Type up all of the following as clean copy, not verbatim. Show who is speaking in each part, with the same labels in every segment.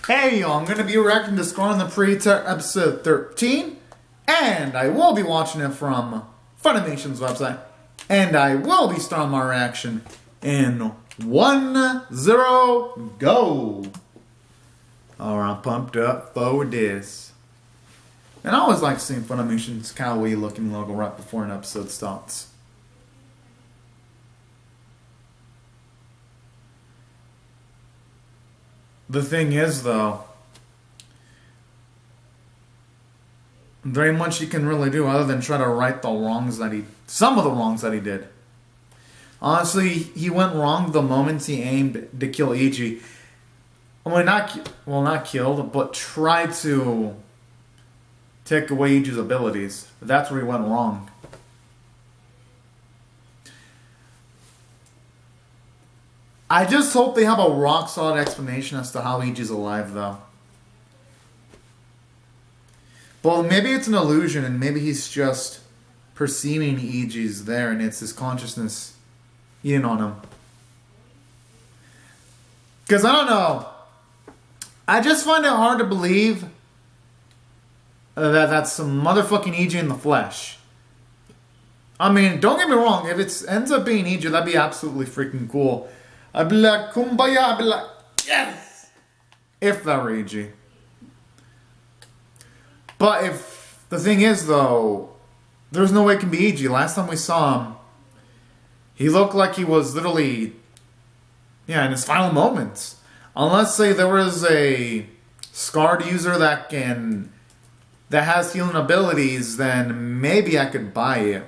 Speaker 1: Hey y'all, I'm going to be reacting to Score on the Praeter episode 13, and I will be watching it from Funimation's website, and I will be starting my reaction in 1-0 go. Alright, I'm pumped up for this. And I always like seeing Funimation's kawaii looking logo right before an episode starts. The thing is, though, there ain't much he can really do other than try to right the wrongs that some of the wrongs that he did. Honestly, he went wrong the moment he aimed to kill Iji. I mean, not killed, but tried to take away Iji's abilities. That's where he went wrong. I just hope they have a rock-solid explanation as to how Iji's alive, though. Well, maybe it's an illusion, and maybe he's just perceiving Iji's there, and it's his consciousness eating on him. Because, I don't know. I just find it hard to believe that that's some motherfucking Iji in the flesh. I mean, don't get me wrong. If it ends up being Iji, that'd be absolutely freaking cool. I'd be like, kumbaya, I'd be like, yes! If that were Iji. But if, the thing is though, there's no way it can be Iji. Last time we saw him, he looked like he was literally, in his final moments. Unless, say, there was a scarred user that has healing abilities, then maybe I could buy it.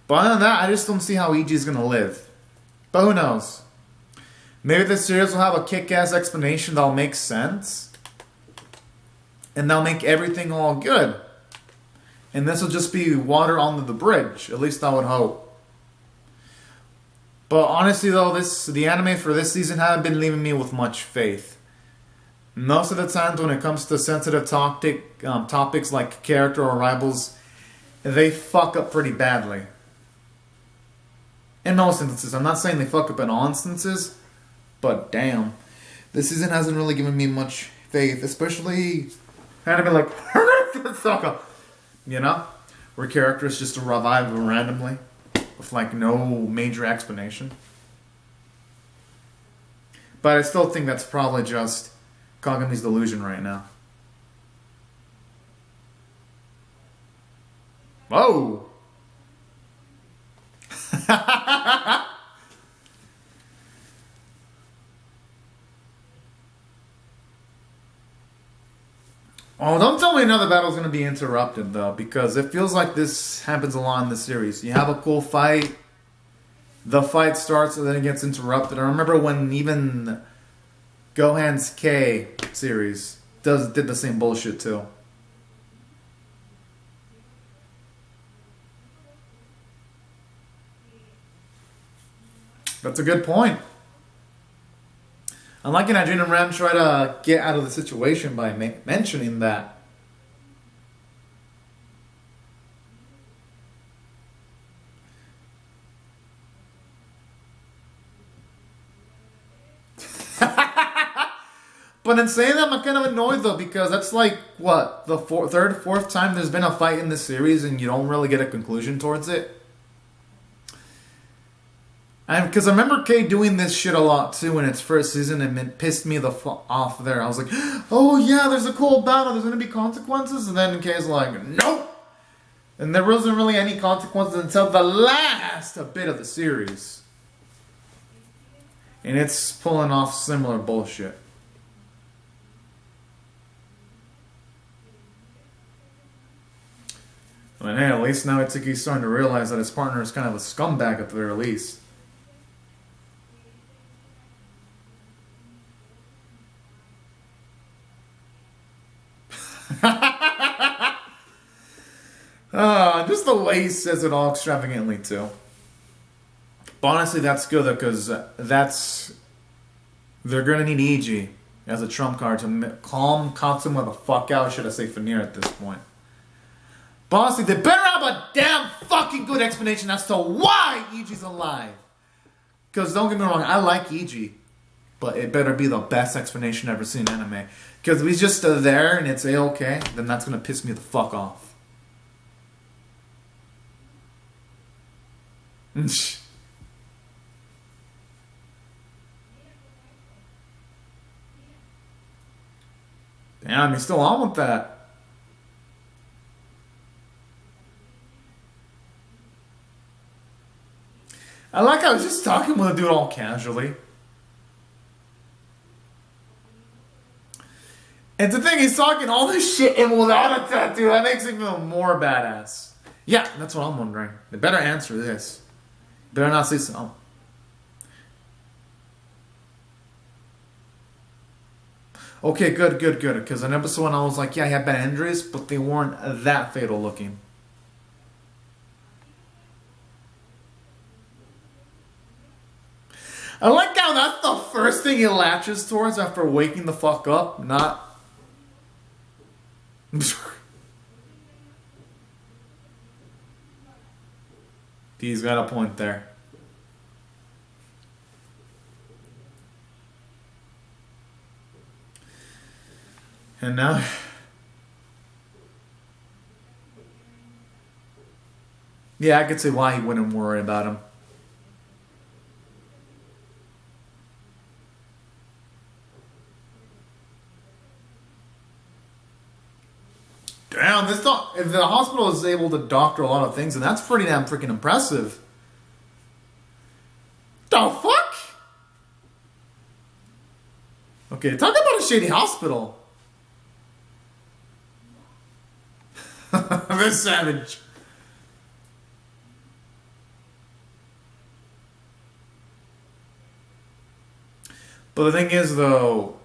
Speaker 1: But other than that, I just don't see how Iji's gonna live. But who knows? Maybe this series will have a kick-ass explanation that'll make sense. And that'll make everything all good. And this will just be water under the bridge. At least I would hope. But honestly though, the anime for this season haven't been leaving me with much faith. Most of the times when it comes to sensitive topics like character or rivals, they fuck up pretty badly. In most instances. I'm not saying they fuck up in all instances, but damn. This season hasn't really given me much faith, especially anime like Sokka, where characters just revive randomly with like no major explanation. But I still think that's probably just Kagami's delusion right now. Whoa! Oh, don't tell me another battle's going to be interrupted, though, because it feels like this happens a lot in this series. You have a cool fight, the fight starts, and then it gets interrupted. I remember when even Gohan's K series did the same bullshit, too. That's a good point. I'm liking how Jin and Ram try to get out of the situation by mentioning that. But in saying that, I'm kind of annoyed though, because that's like, what, the third, fourth time there's been a fight in this series and you don't really get a conclusion towards it. Because I remember Kay doing this shit a lot too in its first season, and it pissed me off there. I was like, oh yeah, there's a cool battle, there's going to be consequences, and then Kay's like, nope! And there wasn't really any consequences until the last bit of the series. And it's pulling off similar bullshit. But hey, at least now Itsuki's starting to realize that his partner is kind of a scumbag at the very least. Just the way he says it all extravagantly too. But honestly, that's good though, because they're gonna need Iji as a trump card to calm Katsuma the fuck out, should I say Fanir at this point. But honestly, they better have a damn fucking good explanation as to why Iji's alive. Because don't get me wrong, I like Iji. But it better be the best explanation ever seen in anime. Because if he's just there and it's A-okay, then that's going to piss me the fuck off. Damn, he's still on with that. I like how I was just talking with a dude all casually. And the thing, he's talking all this shit and without a tattoo. That makes him feel more badass. Yeah, that's what I'm wondering. They better answer this. Better not say so. Okay, good. Because in episode 1 I was like, yeah, he had bad injuries, but they weren't that fatal looking. I like how that's the first thing he latches towards after waking the fuck up, not... He's got a point there. And now... Yeah, I could see why he wouldn't worry about him. Damn, if the hospital is able to doctor a lot of things, and that's pretty damn freaking impressive. The fuck? Okay, talk about a shady hospital. This savage. But the thing is, though,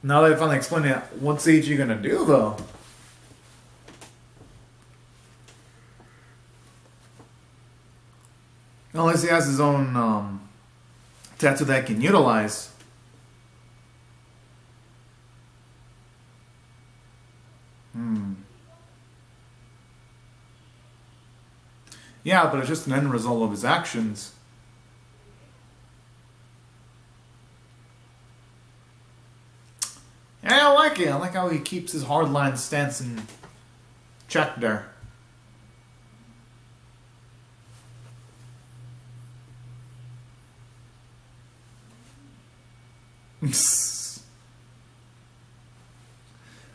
Speaker 1: now that I finally explained it, what's AG gonna do, though? Unless he has his own tattoo that he can utilize. Yeah, but it's just an end result of his actions. Yeah, I like it. I like how he keeps his hardline stance in check there.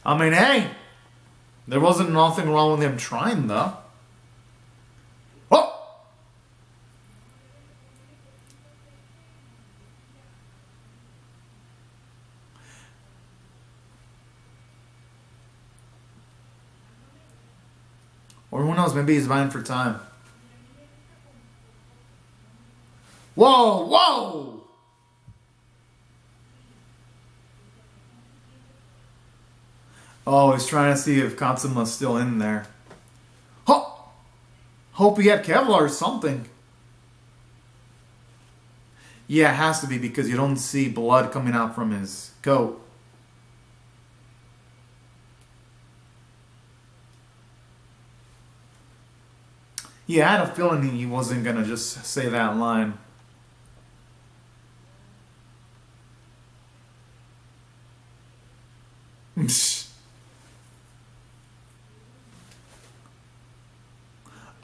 Speaker 1: I mean, hey, there wasn't nothing wrong with him trying, though. Oh! Or who knows, maybe he's buying for time. Whoa! Oh, he's trying to see if Katsuma's still in there. Huh! Hope he had Kevlar or something. Yeah, it has to be because you don't see blood coming out from his coat. Yeah, I had a feeling he wasn't gonna just say that line.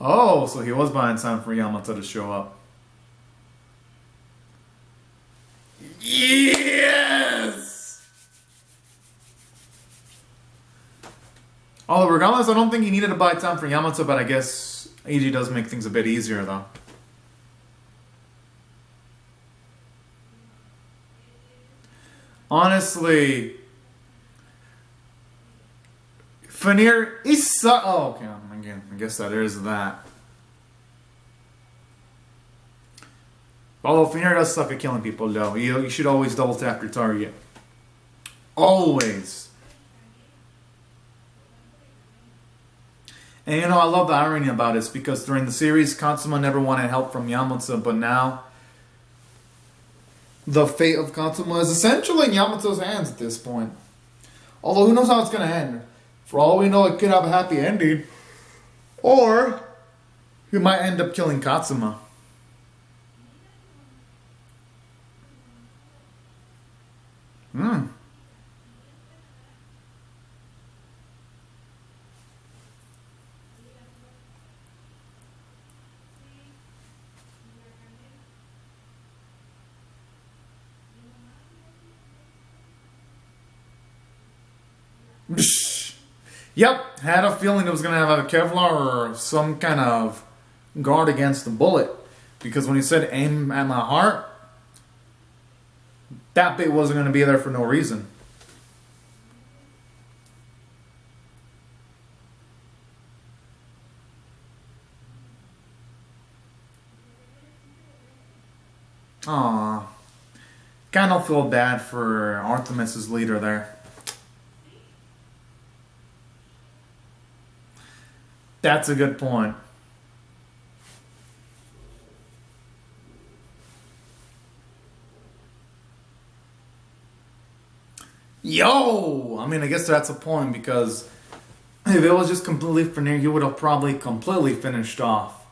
Speaker 1: Oh, so he was buying time for Yamato to show up. Yes! Although, regardless, I don't think he needed to buy time for Yamato, but I guess AG does make things a bit easier, though. Honestly, Veneer, oh, okay, again, I guess that is that. Although Veneer does suck at killing people, though. You should always double tap your target. Always. And you know, I love the irony about this because during the series, Katsuma never wanted help from Yamato, but now the fate of Katsuma is essentially in Yamato's hands at this point. Although who knows how it's going to end. For all we know, it could have a happy ending. Or he might end up killing Katsuma. Hmm. Yep, had a feeling it was going to have a Kevlar or some kind of guard against the bullet. Because when he said aim at my heart, that bit wasn't going to be there for no reason. Aww. Kind of feel bad for Artemis's leader there. That's a good point. Yo! I mean, I guess that's a point because if it was just completely Fenrir, you would have probably completely finished off.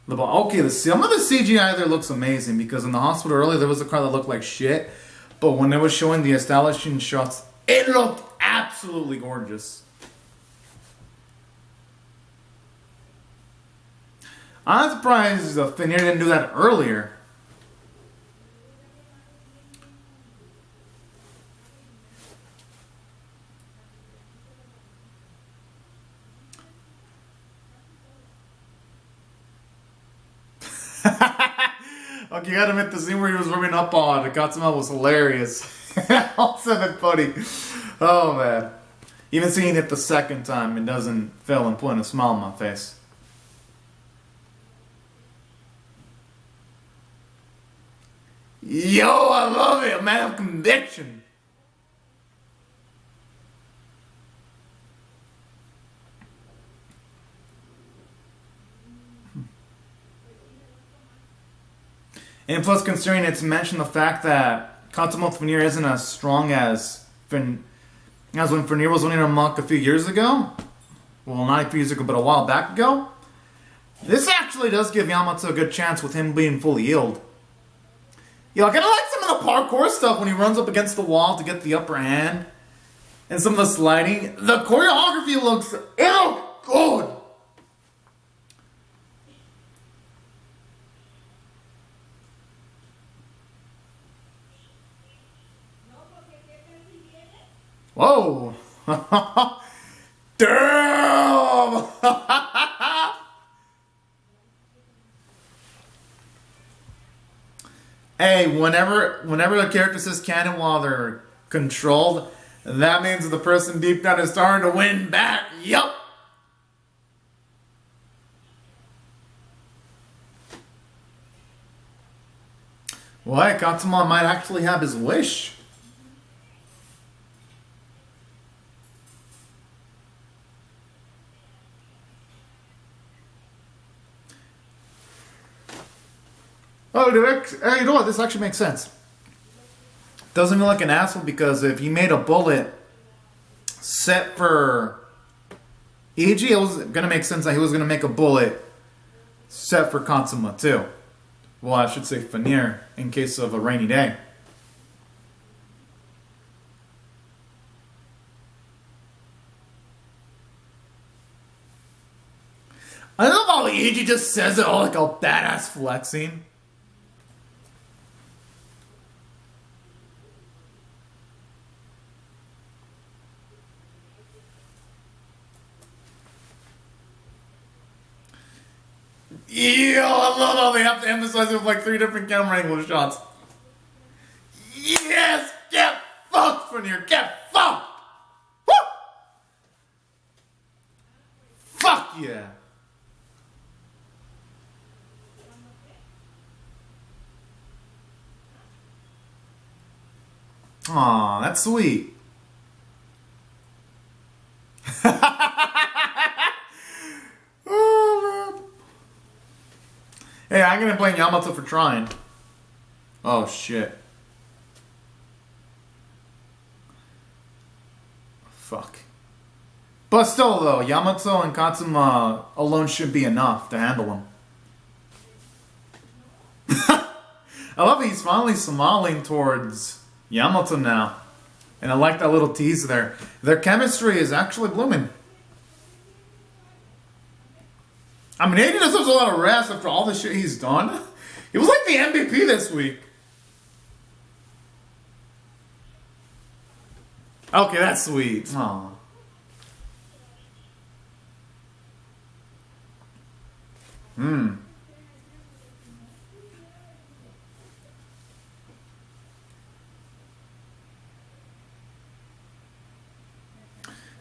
Speaker 1: Okay, some of the CGI there looks amazing because in the hospital earlier there was a car that looked like shit, but when they was showing the establishing shots, it looked absolutely gorgeous. I'm surprised Fenrir didn't do that earlier. Okay, you gotta admit the scene where he was warming up on Katsuma was hilarious. Also that funny. Oh man. Even seeing it the second time, it doesn't fail in putting a smile on my face. Yo, I love it, a man of conviction. And plus, considering it's mentioned the fact that Katsumoto Fenrir isn't as strong as when Fenrir was winning a monk a few years ago. Well, not a few years ago, but a while back ago. This actually does give Yamato a good chance with him being fully healed. Yeah, I kind of like some of the parkour stuff when he runs up against the wall to get the upper hand. And some of the sliding. The choreography looks good. Whoa! Damn! Hey, whenever the character says canon while they're controlled, that means the person deep down is starting to win back. Yup! Why, Katsuma might actually have his wish. Oh, you know what? This actually makes sense. Doesn't feel like an asshole because if he made a bullet set for Iji, it was going to make sense that he was going to make a bullet set for Katsuma too. Well, I should say Fenrir in case of a rainy day. I love how Iji just says it all like a badass flexing. Yo, I love how they have to emphasize it with like 3 different camera angle shots. Yes! Get fucked, Fenrir! Get fucked! Woo! Fuck yeah! Aw, that's sweet. Oh, man. Hey, I'm gonna blame Yamato for trying. Oh, shit. Fuck. But still, though, Yamato and Katsuma alone should be enough to handle him. I love that he's finally smiling towards Yamato now. And I like that little tease there. Their chemistry is actually blooming. I mean, Aiden deserves a lot of rest after all the shit he's done. He was like the MVP this week. Okay, that's sweet. Aww.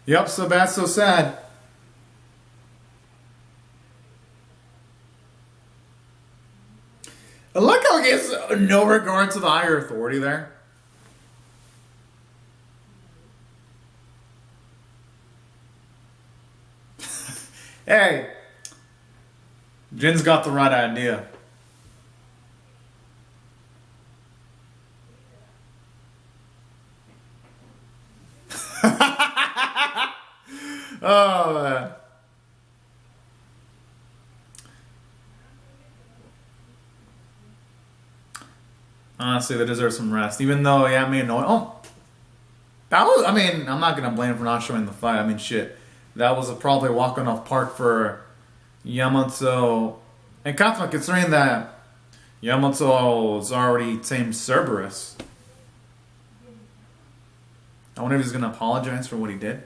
Speaker 1: Yep, so bad, so sad. I like how he gives no regard to the higher authority there. Hey, Jin's got the right idea. Oh, man. Honestly, they deserve some rest. Even though, yeah, I mean, oh, that was, I mean, I'm not going to blame him for not showing the fight. I mean, shit. That was probably a walking off park for Yamato. And Katma, considering that Yamato is already tamed Cerberus. I wonder if he's going to apologize for what he did.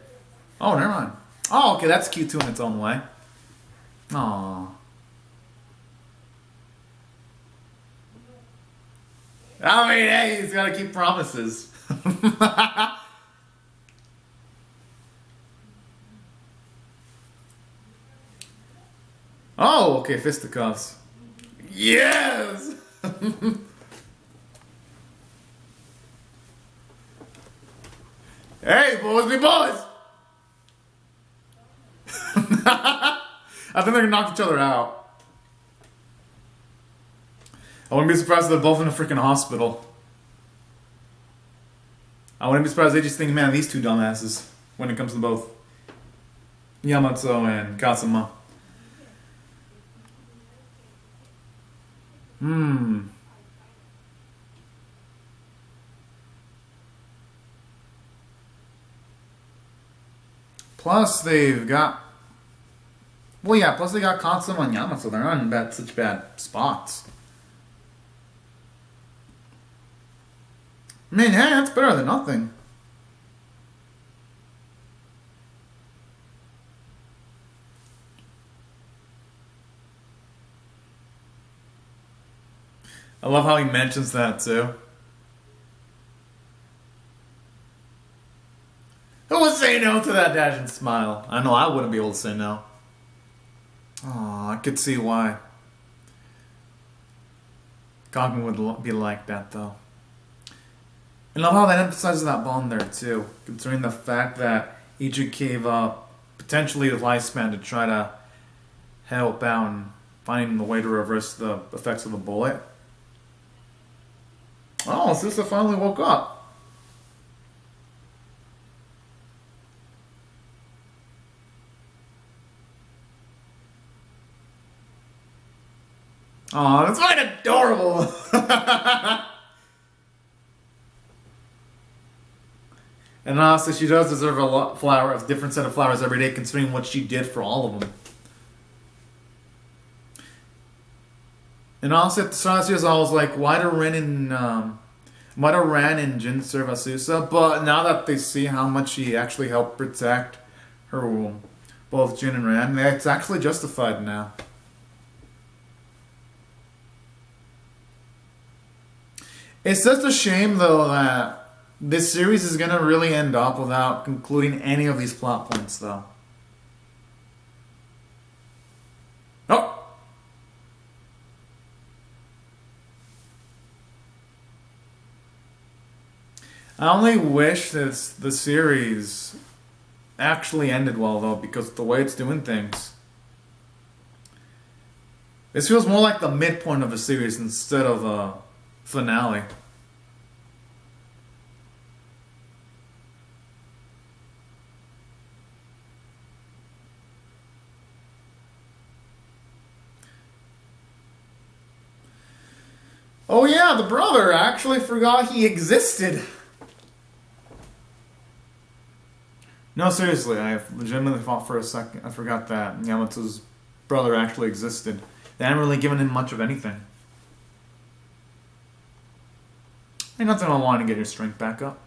Speaker 1: Oh, never mind. Oh, okay, that's cute too in its own way. Aww. I mean, hey, he's got to keep promises. Oh, okay, fisticuffs. Yes! Hey, boys be boys! I think they're gonna knock each other out. I wouldn't be surprised if they're both in a freaking hospital. I wouldn't be surprised if they just think, man, these two dumbasses, when it comes to both Yamato and Kazuma. Plus, they've got... Well, yeah, plus they got Kazuma and Yamato. They're not in such bad spots. I mean, hey, that's better than nothing. I love how he mentions that, too. Who would say no to that dashing smile? I know I wouldn't be able to say no. Oh, I could see why. Cogman would be like that, though. I love how that emphasizes that bond there, too. Considering the fact that Ichi gave up potentially his lifespan to try to help out and finding the way to reverse the effects of the bullet. Oh, Susa finally woke up. Oh, that's fucking adorable. And honestly, she does deserve a different set of flowers every day, considering what she did for all of them. And honestly, at the start of the series, I was like, why do Ren and Jin serve Asusa? But now that they see how much she actually helped protect her, both Jin and Ren, it's actually justified now. It's just a shame, though, that this series is going to really end up without concluding any of these plot points, though. Oh! I only wish that the series actually ended well, though, because the way it's doing things. This feels more like the midpoint of a series instead of a finale. Oh yeah, the brother. I actually forgot he existed. No, seriously, I legitimately thought for a second. I forgot that Yamato's brother actually existed. They haven't really given him much of anything. Ain't nothing I want to get your strength back up.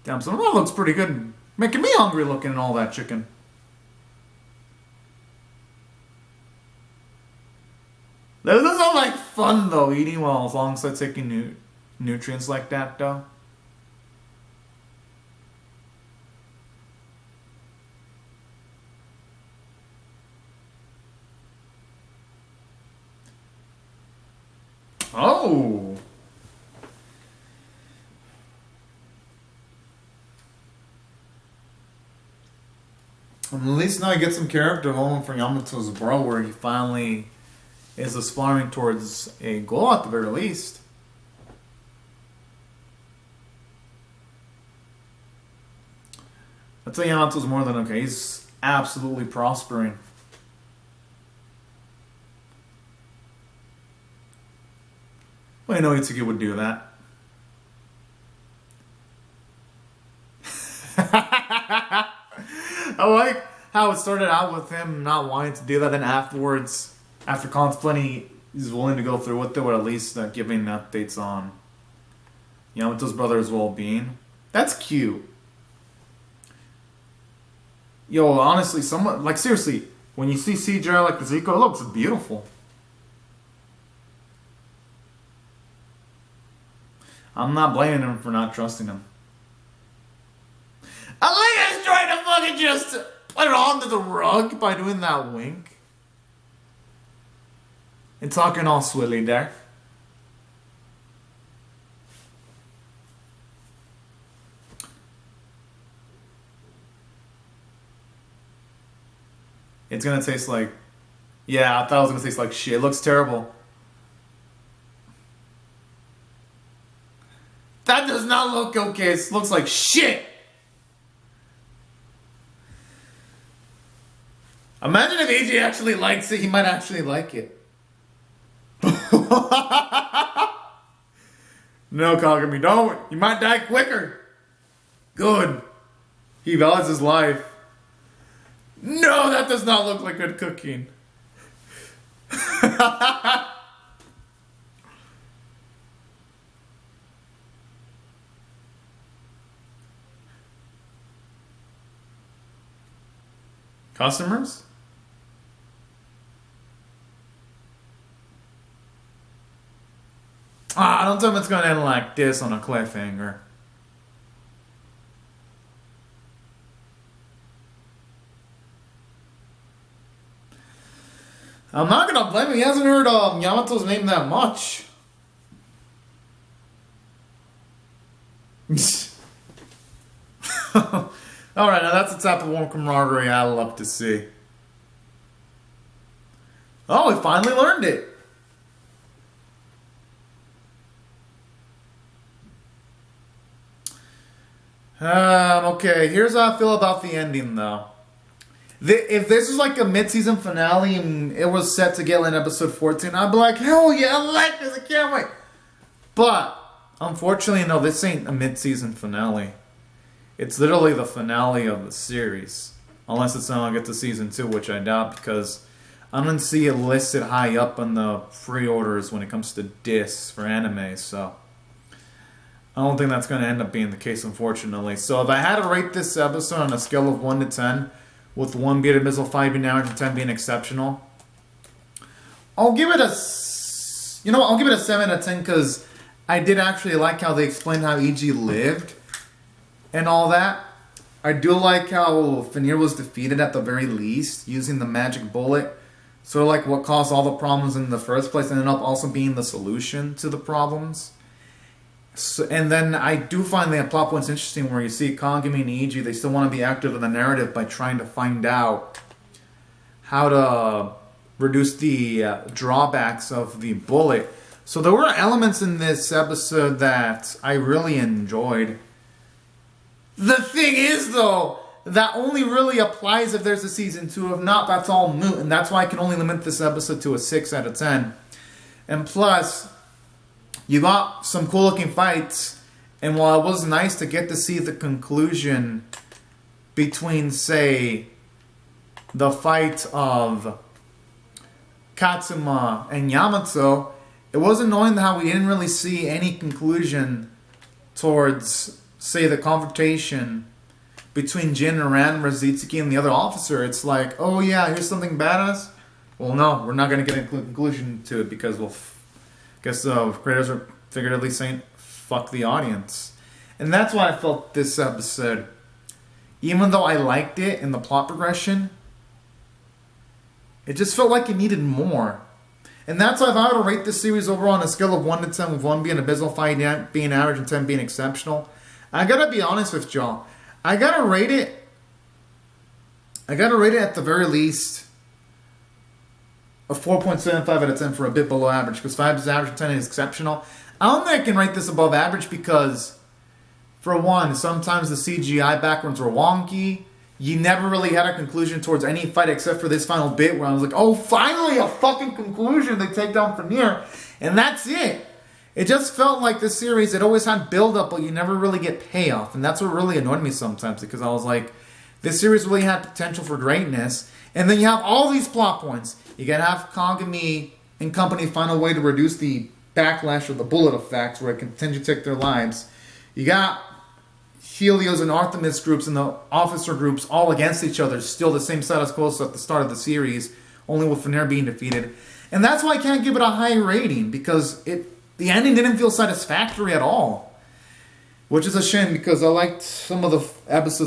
Speaker 1: Damn, some of that looks pretty good. Making me hungry looking at all that chicken. This doesn't like fun though, eating well, as long as I'm taking nutrients like that though. Oh! At least now I get some character development for Yamato's bro, where he finally is aspiring towards a goal at the very least. I'd say Yamato's more than okay. He's absolutely prospering. Well, I know Itsuki would do that. I like how it started out with him not wanting to do that, and afterwards, after contemplating, he's willing to go through with it, or at least giving updates on Yamato's brother's well-being. That's cute. Yo, honestly, someone, like, seriously, when you see CJ like Zico, it looks beautiful. I'm not blaming him for not trusting him. Alena's trying to fucking just put it onto the rug by doing that wink. And talking all swilly there. It's gonna taste like... Yeah, I thought it was gonna taste like shit. It looks terrible. That does not look okay. It looks like shit. Imagine if AJ actually likes it. He might actually like it. No, Kagami, don't. You might die quicker. Good. He values his life. No, that does not look like good cooking. Customers? I don't tell him it's gonna end like this on a cliffhanger. I'm not gonna blame him. He hasn't heard Yamato's name that much. Alright, now that's the type of warm camaraderie I love to see. Oh, we finally learned it. Okay, here's how I feel about the ending, though. If this was like a mid-season finale and it was set to get in episode 14, I'd be like, hell yeah, I like this, I can't wait. But, unfortunately, no, this ain't a mid-season finale. It's literally the finale of the series. Unless it's now I get to season 2, which I doubt, because I don't see it listed high up on the pre-orders when it comes to discs for anime, so I don't think that's going to end up being the case, unfortunately. So if I had to rate this episode on a scale of 1 to 10, with 1 being abysmal, 5 being average, and 10 being exceptional, I'll give it a 7 out of 10, because I did actually like how they explained how EG lived and all that. I do like how Fenrir was defeated at the very least, using the magic bullet. Sort of like what caused all the problems in the first place, and ended up also being the solution to the problems. So, and then I do find the plot points interesting where you see Kagami and Iji, they still want to be active in the narrative by trying to find out how to reduce the drawbacks of the bullet. So there were elements in this episode that I really enjoyed. The thing is, though, that only really applies if there's a season 2. If not, that's all moot, and that's why I can only limit this episode to a 6 out of 10. And plus, you got some cool looking fights. And while it was nice to get to see the conclusion between, say, the fight of Katsuma and Yamato, it was annoying how we didn't really see any conclusion towards, say, the confrontation between Jin and Ran, Rizitsuki, and the other officer. It's like, oh yeah, here's something badass. Well, no, we're not going to get a conclusion to it because guess the creators are figuratively saying, fuck the audience. And that's why I felt this episode, even though I liked it in the plot progression, it just felt like it needed more. And that's why if I were to rate this series overall on a scale of 1 to 10, with 1 being abysmal, 5 being average, and 10 being exceptional, I gotta be honest with y'all. I gotta rate it at the very least a 4.75 out of 10 for a bit below average, because 5 is average and 10 is exceptional. I don't think I can rate this above average because, for one, sometimes the CGI backgrounds were wonky. You never really had a conclusion towards any fight except for this final bit where I was like, oh, finally a fucking conclusion. They take down Praeter. And that's it. It just felt like this series, it always had build-up, but you never really get payoff. And that's what really annoyed me sometimes, because I was like, this series really had potential for greatness. And then you have all these plot points. You gotta have Kagami and company find a way to reduce the backlash or the bullet effect where it can continue to take their lives. You got Helios and Artemis groups and the officer groups all against each other, still the same status quo at the start of the series, only with Praeter being defeated. And that's why I can't give it a high rating, because the ending didn't feel satisfactory at all. Which is a shame, because I liked some of the episodes